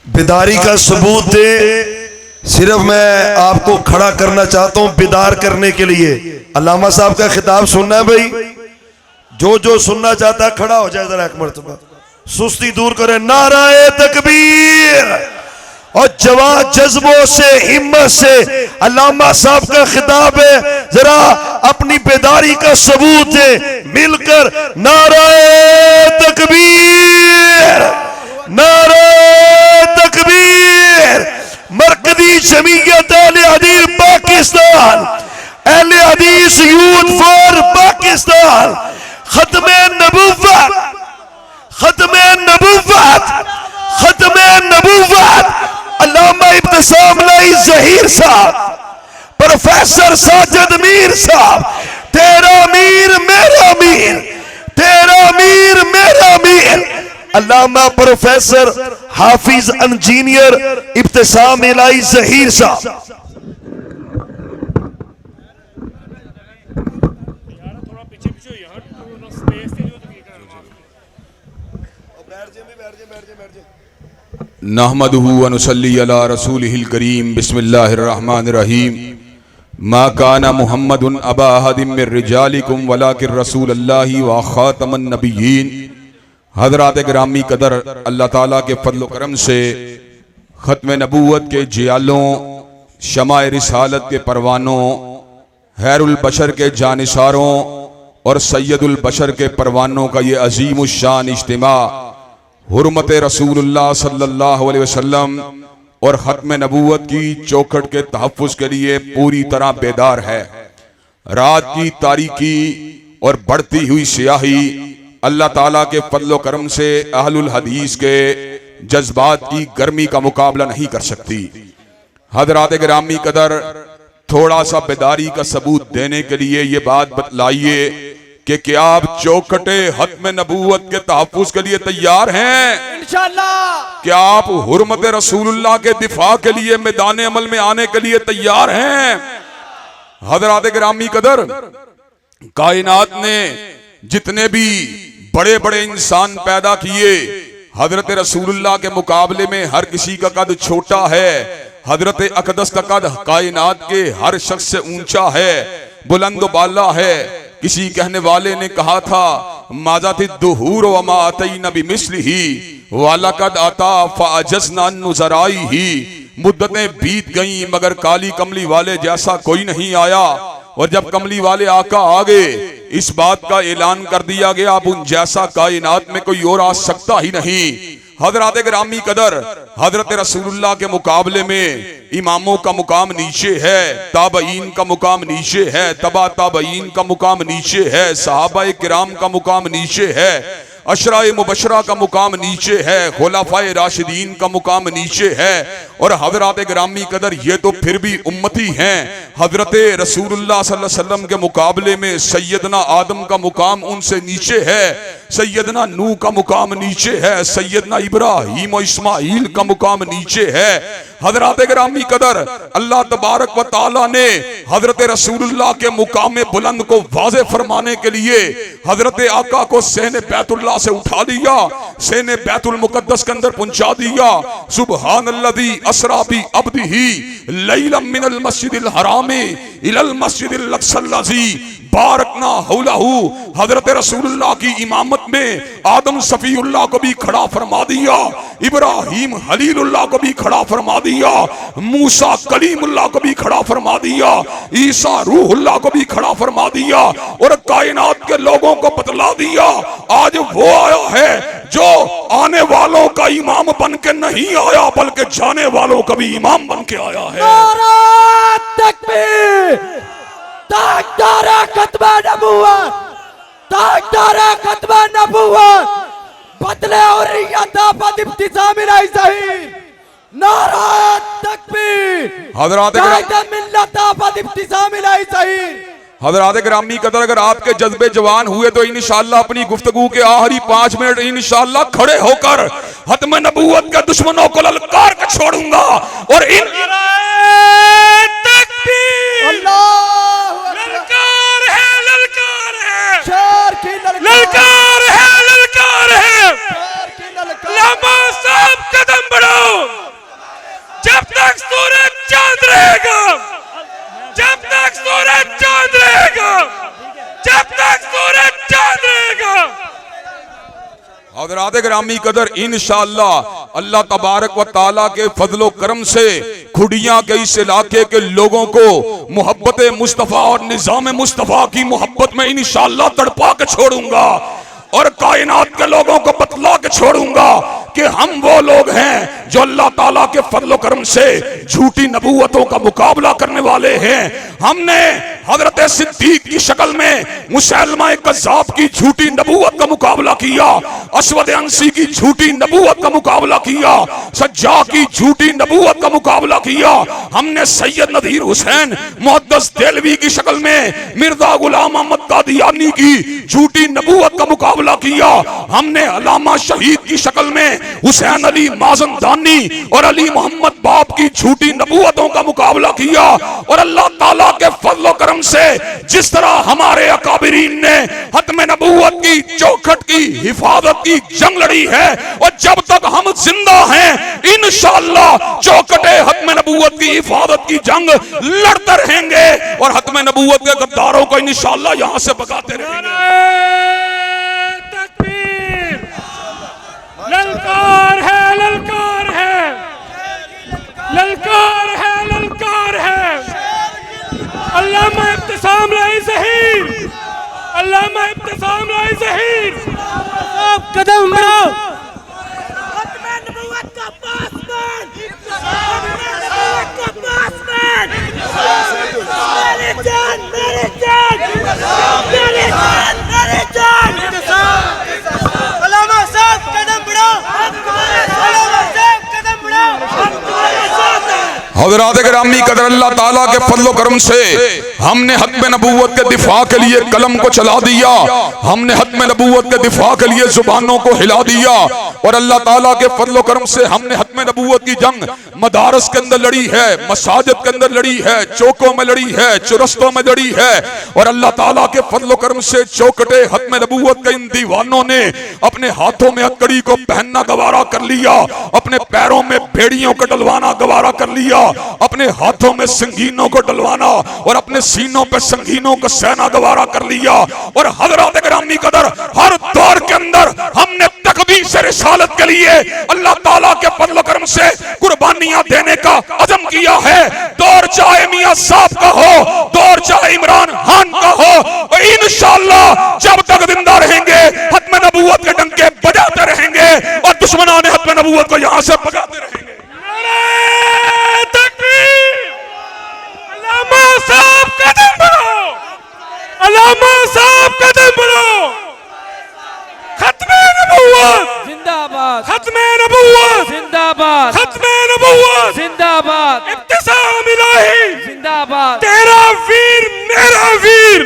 बेदारी का सबूत दे। सिर्फ मैं आपको खड़ा करना चाहता हूं बेदार करने के लिए। अल्लामा साहब का खिताब सुनना है भाई, जो जो सुनना चाहता है खड़ा हो जाए, जरा एक मरतबा सुस्ती दूर करे। नाराए तकबीर और जवान जज्बों से हिम्मत से अल्लामा साहब का खिताब है, जरा अपनी बेदारी का सबूत दे मिलकर। नाराए तकबीर, नाराए तकबीर। मरकजी जमीयत अहले हदीस पाकिस्तान, अहले हदीस यूथ फॉर पाकिस्तान, खत्मे नबुव्वत, खत्मे नबुव्वत, खत्मे नबुव्वत अल्लामा इब्तिसाम लाई ज़हीर साहब, प्रोफेसर साजिद मीर साहब, तेरा मीर मेरा मीर, तेरा मीर मेरा मीर। अल्लामा प्रोफेसर हाफिज इंजीनियर इब्तिसाम लाई ज़हीर साहब। नहमदुहु व नुसल्ली अला रसूलिहिल करीम। बिस्मिल्लाहिर्रहमानिर्रहीम। मा काना मुहम्मदुन अबा अहदिम मिर रिजालिकुम वलाकिन रसूलुल्लाहि व खातमन नबिय्यीन। हज़रात गिरामी कदर, अल्लाह ताला के फज़ल व करम से ख़त्म नबूवत के जियालों, शमाए रिसालत के परवानों, हैरुल बशर के जानिसारों और सैयदुल बशर के परवानों का ये अजीम शान इज्तिमा हुर्मत रसूलुल्लाह सल्लल्लाहु अलैहि वसल्लम और ख़त्म नबूवत की चौखट के तहफ़्फ़ुज़ के लिए पूरी तरह बेदार है। रात की तारीकी और बढ़ती हुई स्याही अल्लाह ताला के फज़ल व करम से अहलुल हदीस के जज्बात की गर्मी का मुकाबला नहीं कर सकती। हज़रात गिरामी कदर, थोड़ा सा बेदारी का सबूत देने के लिए ये बात बतलाइए कि क्या आप चौखटे खत्म नबूवत के तहफ़्फ़ुज़ के लिए तैयार हैं? इंशाअल्लाह। क्या आप हुर्मत रसूलुल्लाह के दिफा के लिए मैदान अमल में आने के लिए तैयार हैं? हज़रात गिरामी कदर, कायनात ने जितने भी बड़े बड़े इंसान पैदा किए, हजरत रसूलुल्लाह के मुकाबले में हर किसी का कद छोटा है। हजरत अकदस का कद कायनात के हर शख्स से ऊंचा है, बुलंद बाला है। किसी कहने वाले ने कहा था, माज़ाति दुहूर व मा अतैना बिमिस्लिही वलक़द अता फ़अजज़ना नुज़राई ही। मुद्दतें बीत गईं मगर काली कमली वाले जैसा कोई नहीं आया। और जब कमली वाले आका आ गए, इस बात का ऐलान कर दिया गया अब उन जैसा कायनात में कोई और आ सकता ही नहीं। हज़रात गिरामी कदर, हज़रत रसूलुल्लाह के मुकाबले में इमामों का मुकाम नीचे है, ताबईन का मुकाम नीचे है, तबा ताबईन का मुकाम नीचे है, सहाबाए किराम का मुकाम नीचे है, अशराए मुबशरा का मुकाम नीचे है, खुलाफाए राशिदीन का मुकाम नीचे है। और हज़रात गिरामी कदर, ये तो फिर भी उम्मती हैं। हज़रत रसूलुल्लाह सल्लल्लाहु अलैहि वसल्लम के मुकाबले में सैयदना आदम का मुकाम उनसे नीचे है, सैयदना नूह का मुकाम नीचे है, सैयदना इब्राहीम और इस्माइल का मुकाम नीचे है। हज़रात गिरामी कदर, अल्लाह तबारक व तआला ने हज़रत रसूलुल्लाह के मुकाम बुलंद को वाज़े फरमाने के लिए हज़रत आका को सहने बैतुल्लाह से उठा लिया, सहने बैतुल मुकद्दस के अंदर पहुंचा दिया। सुब्हानल्लज़ी असरा बि अब्दिही लैलन मिनल मस्जिदिल हरामी इलल मस्जिदिल अक़्सल्लज़ी बारकना हौलहू। हज़रत रसूलुल्लाह की इमामत में आदम सफ़ीउल्लाह को भी खड़ा फरमा दिया, इब्राहीम खलीलुल्लाह को भी खड़ा फरमा दिया, मूसा कलीमुल्लाह को भी खड़ा फरमा दिया, ईसा रूहुल्लाह को भी खड़ा फरमा दिया। और कायनात के लोगों को बतला दिया, आज वो आया है जो आने वालों का इमाम बन के नहीं आया, बल्कि जाने वालों का भी इमाम बन के आया है। नारे तकबीर, ताजदारे खत्म नबूवत, ताजदारे खत्म नबूवत, बदले और रियात इब्तिसाम लाई ज़हीर। नारे तकबीर, हज़रात मिल्लत इब्तिसाम लाई ज़हीर। हज़रात गिरामी कदर, अगर आपके जज्बे जवान हुए तो इंशाअल्लाह अपनी गुफ्तगू के आखिरी 5 मिनट इंशाअल्लाह खड़े होकर खत्म नबूवत के दुश्मनों को ललकार कर छोड़ूंगा। और ललकार है, ललकार है, शेर की ललकार है, ललकार है। शेर की ललकार। अल्लामा साहब कदम बढ़ाओ। ग्रामी कदर इंशाअल्लाह अल्लाह तबारक व ताला के फजलो करम से खुडियां के इस इलाके के लोगों को मोहब्बत मुस्तफ़ा और निज़ाम मुस्तफ़ा की मोहब्बत में इंशाअल्लाह तड़पा के छोड़ूंगा और कायनात के लोगों को बतला के छोड़ूंगा कि हम वो लोग हैं जो अल्लाह ताला के फजलो करम से झूठी नबूवतों का मुकाबला करने वाले हैं। हमने हजरत सिद्दीक की शक्ल में मुसैलमा कज़्ज़ाब की झूठी नबूवत का मुकाबला किया, अस्वद अंसी की झूठी नबूवत का मुकाबला किया, सज्जा की झूठी नबूवत का मुकाबला किया। हमने सैयद नदीर हुसैन मुहद्दिस देलवी की शक्ल में मिर्जा गुलाम अहमद कादियानी की झूठी नबूवत का मुकाबला किया। हमने अल्लामा शहीद की शक्ल में हुसैन अली माज़नदानी और अली मोहम्मद बाप की झूठी नबूवतों का मुकाबला किया। और अल्लाह ताला के फजलो करम से जिस तरह हमारे अकाबिरीन ने हत्म नबूवत की चौखट की हिफाजत की जंग लड़ी है और जब तक हम जिंदा हैं इंशाअल्लाह चौखटे हत्म नबूवत की हिफाजत की जंग लड़ते रहेंगे और हत्म नबूवत के गद्दारों को इंशाअल्लाह यहां से भगाते रहेंगे। ललकार है, ललकार है, ललकार है, ललकार है। अल्लामा इब्तिसाम लाई ज़हीर, अल्लामा इब्तिसाम लाई ज़हीर, कदम बढ़ाओ। खत्म नबूवत का पासमान, खत्म नबूवत का पासमान। मेरे जान, मेरे जान, मेरे जान, मेरे जान। अल्लामा साहब कदम बढ़ाओ, अल्लामा साहब कदम बढ़ाओ, हम तुम्हारे साथ हैं। हज़रात गिरामी कदर अल्लाह ताला के फजलो करम से हमने हत्म नबूवत के दिफा के लिए कलम को चला दिया, हमने हत्म नबूवत के दिफा के लिए जुबानों को हिला दिया और अल्लाह ताला के फजलो करम से हमने हत्म नबूवत की जंग मदारस के अंदर लड़ी है, मसाजिद के अंदर लड़ी है, चौकों में लड़ी है, चुरस्तों में लड़ी है। और अल्लाह ताला के फजलो करम से चौकटे हत्म नबूवत के इन दीवानों ने अपने हाथों में हथकड़ी को पहनना गवारा कर लिया, अपने पैरों में भेड़ियों को डलवाना गवारा कर लिया, अपने हाथों में संगीनों को डलवाना और अपने सीनों पे संगीनों को सहना गवारा कर लिया। और हज़रात गिरामी कदर हर दौर के अंदर हमने तकदीर से रिसालत के लिए अल्लाह ताला के फजल करम से कुर्बानियां देने का अज़म किया है। दौर चाहे मियां साहब का हो, दौर चाहे इमरान खान का हो, इंशाअल्लाह जब तक जिंदा रहेंगे हत्म नबूवत के डंके बजाते रहेंगे और दुश्मनान हत्म नबूवत को यहां से भगाते रहेंगे। अल्लामा साहब कदम बढ़ाओ, अल्लामा साहब कदम बढ़ाओ। खत्मे नबूवत जिंदाबाद, खत्मे नबूवत जिंदाबाद, खत्मे नबूवत जिंदाबाद, इब्तिसाम इलाही जिंदाबाद। तेरा वीर मेरा वीर,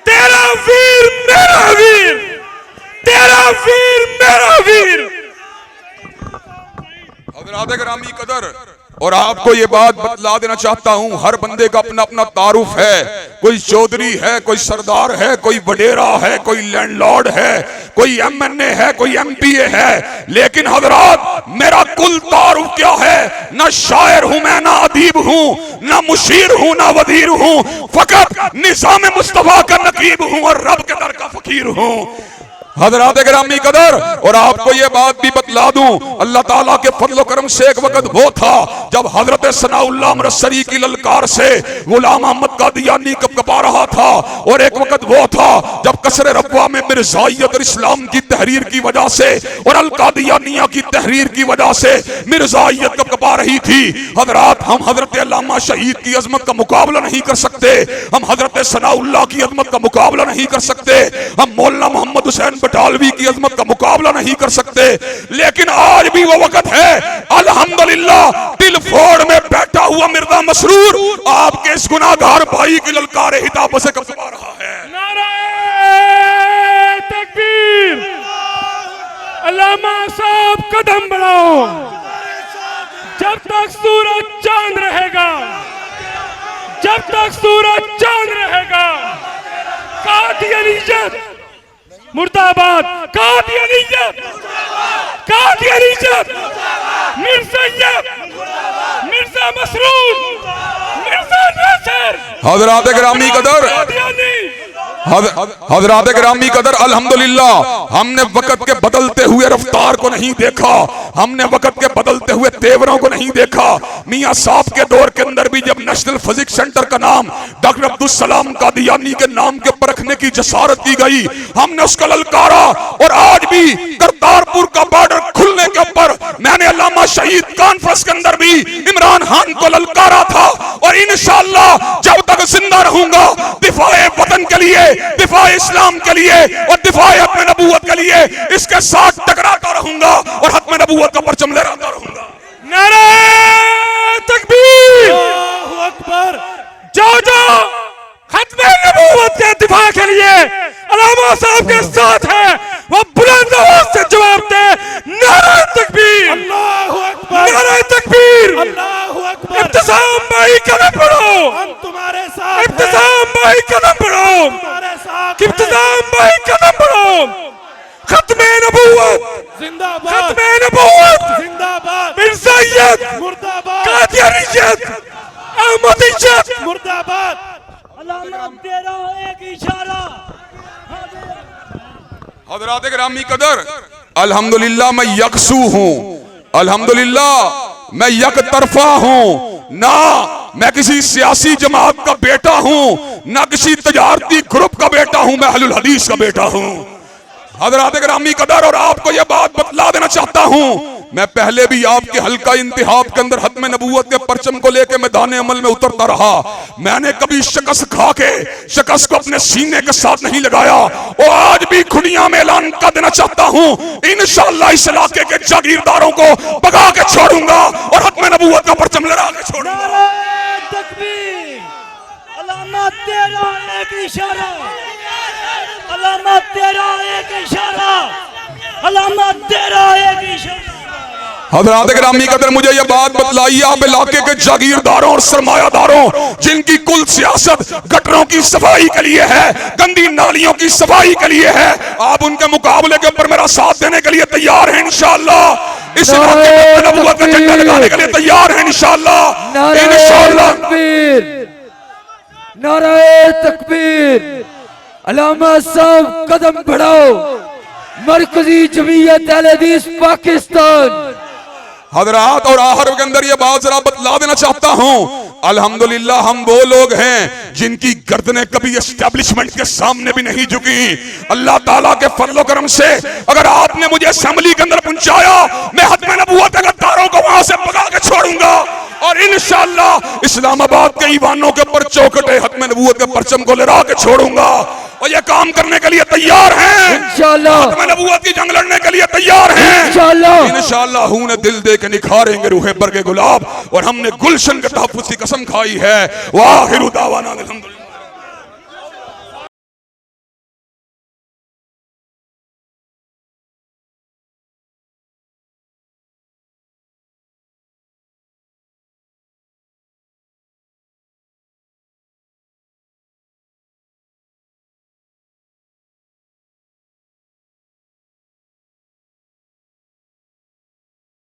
तेरा वीर मेरा वीर, तेरा वीर मेरा वीर। हज़रात गिरामी कदर और आपको ये बात बतला देना चाहता हूँ, हर बंदे का अपना अपना तारुफ है। कोई चौधरी है, कोई सरदार है, कोई वडेरा है, कोई लैंडलॉर्ड है, कोई एमएनए है, कोई एमपीए है। लेकिन हजरात मेरा कुल तारुफ क्या है? ना शायर हूँ मैं, ना अदीब हूँ, ना मुशीर हूँ, ना वजीर हूँ, फकत निज़ाम मुस्तफा का नकीब हूँ और रब के दर का फकीर हूँ। हज़रात गिरामी कदर और आपको ये बात भी बतला दूं, अल्लाह ताला के फजल करम से एक वक्त वो था जब हजरत सनाउल्लाह मरसरी की ललकार से गुलाम अहमद कादियानी कपकपा रहा था। और एक वक्त वो था जब कसर रब्वा में मिर्जाइयत और इस्लाम की तहरीर की वजह से और अल कादियानिया की तहरीर की वजह से मिर्जाइयत कपकपा रही थी। हजरात हम हजरत अल्लामा शहीद की अजमत का मुकाबला नहीं कर सकते, हम हजरत सनाउल्लाह की अजमत का मुकाबला नहीं कर सकते, हम मौलाना मोहम्मद हुसैन बटालवी की अजमत का मुकाबला नहीं कर सकते। लेकिन आज भी वो वक्त है अल्हम्दुलिल्लाह, दिल फोड़ में बैठा हुआ मिर्जा मसरूर आपके इस गुनाहगार भाई की ललकारे हिताब से कपकपा रहा है। नारे तकबीर। अल्लामा साहब कदम बढ़ाओ, जब तक सूरज चांद रहेगा, जब तक सूरज चांद रहेगा। कादियानियत मुर्दाबाद, कादियानियत, कादियानियत, मिर्ज़ाइयत, मिर्जा मसरूर, मिर्जा नासिर, हज़रात गिरामी कदर कादियानी, हजरात गिरामी कदर अल्हम्दुलिल्लाह हमने वक्त के बदलते हुए रफ्तार को नहीं देखा, हमने वक्त के बदलते हुए तेवरों को नहीं देखा। मियां साहब के दौर के अंदर भी जब नेशनल फिजिक्स सेंटर का नाम डॉक्टर अब्दुल सलाम कादियानी के नाम के ऊपर रखने की जसारत की गई, हमने उसका ललकारा। और आज भी करतारपुर का बॉर्डर खुलने के ऊपर मैंने अल्लामा शहीद कॉन्फ्रेंस के अंदर भी इमरान खान को ललकारा था। और इंशाअल्लाह जब तक जिंदा रहूंगा दिफाए वतन के लिए, दिफाए इस्लाम के लिए और दिफाए हत्म नबूवत के लिए इसके साथ टकराता रहूंगा और हत्म नबूवत का परचम लहराता रहूंगा। नारे तकबीर, अल्लाहु अकबर। जो खत्म नबूवत के दिफा के लिए अल्लामा साहब के साथ है वो बुलंद आवाज से जवाब दे। नारे तकबीर, अल्लाहु अकबर, नारे तकबीर। अल्लाहु अकबर। इब्तिसाम भाई कदम बढ़ो, हम तुम्हारे साथ हैं, इब्तिसाम भाई कदम बढ़ो, तुम्हारे साथ हैं। इब्तिसाम भाई कदम बढ़ो। खत्म नबूवत जिंदाबाद, खत्म नबूवत, जिंदाबाद, मिर्जाइयत, मुर्दाबाद, कादियानियत, अहमदियत, मुर्दाबाद। अल्लामा तेरा एक इशारा। हजरात गिरामी कदर अल्हम्दुलिल्लाह मैं यकसू हूँ, अल्हम्दुलिल्लाह मैं यक तरफा हूँ। ना मैं किसी सियासी जमात का बेटा हूँ, ना किसी तजारती ग्रुप का बेटा हूँ, मैं अहलुल हदीस का बेटा हूँ। हजरात गिरामी कदर और आपको यह बात बतला देना चाहता हूँ, मैं पहले भी आपके हल्का इंतिहाब के अंदर हत्म नबूवत के परचम को लेकर मैदान अमल में उतरता रहा। मैंने कभी शिकस्त खा के शिकस्त को अपने सीने के साथ नहीं लगाया और आज भी खुनिया में ऐलान कर देना चाहता हूँ, इंशाअल्लाह इस इलाके के जागीरदारों को भगा के छोड़ूंगा और हत्म नबूवत का परचम लहरा के छोड़ूंगा। नारे तकबीर, अल्लामा तेरा एक इशारा, अल्लामा तेरा एक इशारा, अल्लामा तेरा एक इशारा। हज़रात गिरामी कदर मुझे ये बात बतलाइए, आप इलाके के जागीरदारों और सरमायादारों जिनकी कुल सियासत गटरों की सफाई के लिए है, गंदी नालियों की सफाई के लिए है, आप उनके मुकाबले के ऊपर मेरा साथ देने के लिए तैयार हैं इंशाअल्लाह। इस इलाके में नबूवत का झंडा लगाने के लिए तैयार हैं इंशाअल्लाह, इंशाअल्लाह। नारे तकबीर। अल्लामा साहब कदम बढ़ाओ, मरकजी जमीयत अहले हदीस पाकिस्तान। हजरात और आखिर के अंदर ये बात जरा बतला देना चाहता हूँ, अल्हम्दुलिल्लाह हम वो लोग हैं जिनकी गर्दनें कभी एस्टेब्लिशमेंट के सामने भी नहीं झुकी। अल्लाह ताला के फजल करम से अगर आपने मुझे असेंबली के अंदर पहुंचाया, मैं हत्म नबूवत के गद्दारों को वहां से भगा के छोड़ूंगा और इंशाअल्लाह इस्लामाबाद के ईवानों के ऊपर चौखटे हत्म नबूवत के परचम को लहरा के छोड़ूंगा। और ये काम करने के लिए तैयार हैं इंशाअल्लाह, हत्म नबूवत की जंग लड़ने के लिए तैयार हैं इंशाअल्लाह। इंशाअल्लाह हूं दिल दे के निखारेंगे रूहे पर के गुलाब और हमने गुलशन के तहफ्फुज़ की कसम खाई है। वाहिरु दावाना अल्हम्दुलिल्लाह।